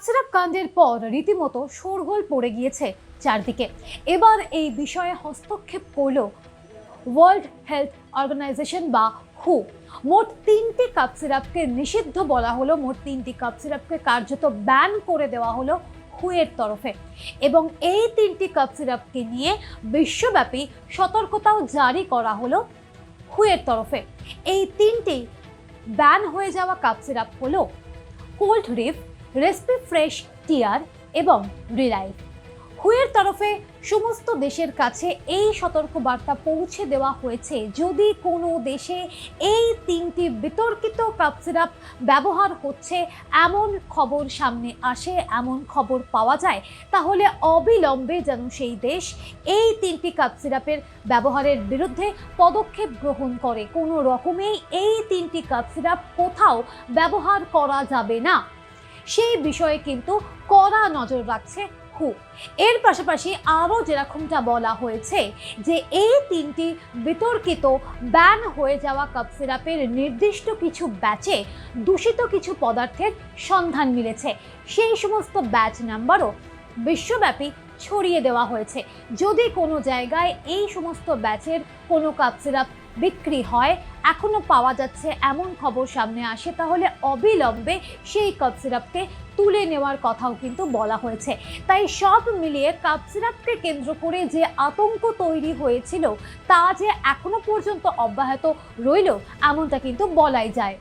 Syrup কাণ্ডের পর রীতিমতো শোরগোল পড়ে গিয়েছে চারদিকে। এবার এই বিষয়ে হস্তক্ষেপ করল ওয়ার্ল্ড হেলথ অর্গানাইজেশন বা হু। মোট 3টি কাপ সিরাপকে নিষিদ্ধ বলা হলো, মোট 3টি কাপ সিরাপকে কার্যত ব্যান করে দেওয়া হলো হুয়ের তরফে। এবং এই 3টি কাপ সিরাপকে নিয়ে বিশ্বব্যাপী সতর্কতাও জারি করা হলো হুয়ের তরফে। এই 3টি ব্যান হয়ে যাওয়া কাপ সিরাপ হলো কোল্ড রিফ, রেসপি ফ্রেশ টিয়ার এবং রিলাইফ। হুয়ের তরফে সমস্ত দেশের কাছে এই সতর্কবার্তা পৌঁছে দেওয়া হয়েছে, যদি কোনো দেশে এই 3টি বিতর্কিত কাপ সিরাপ ব্যবহার হচ্ছে এমন খবর সামনে আসে, এমন খবর পাওয়া যায়, তাহলে অবিলম্বে যেন সেই দেশ এই 3টি কাপ সিরাপের ব্যবহারের বিরুদ্ধে পদক্ষেপ গ্রহণ করে। কোনো রকমেই এই 3টি কাপ সিরাপ কোথাও ব্যবহার করা যাবে না, সেই বিষয়ে কিন্তু কড়া নজর রাখছে হু। এর পাশাপাশি আরও যেরকমটা বলা হয়েছে যে এই 3টি বিতর্কিত ব্যান হয়ে যাওয়া কাপ সিরাপের নির্দিষ্ট কিছু ব্যাচে দূষিত কিছু পদার্থের সন্ধান মিলেছে, সেই সমস্ত ব্যাচ নাম্বারও বিশ্বব্যাপী ছড়িয়ে দেওয়া হয়েছে। যদি কোনো জায়গায় এই সমস্ত ব্যাচের কোনো কাপ সিরাপ বিক্রি হয়, এখনো পাওয়া যাচ্ছে এমন খবর সামনে আসে, তাহলে অবিলম্বে সেই কাপ সিরাপকে তুলে নেওয়ার কথাও কিন্তু বলা হয়েছে। তাই সব মিলিয়ে কাপ সিরাপকে কেন্দ্র করে যে আতঙ্ক তৈরি হয়েছিল তা যে এখনো পর্যন্ত অব্যাহত রইল, এমনটা কিন্তু বলাই যায়।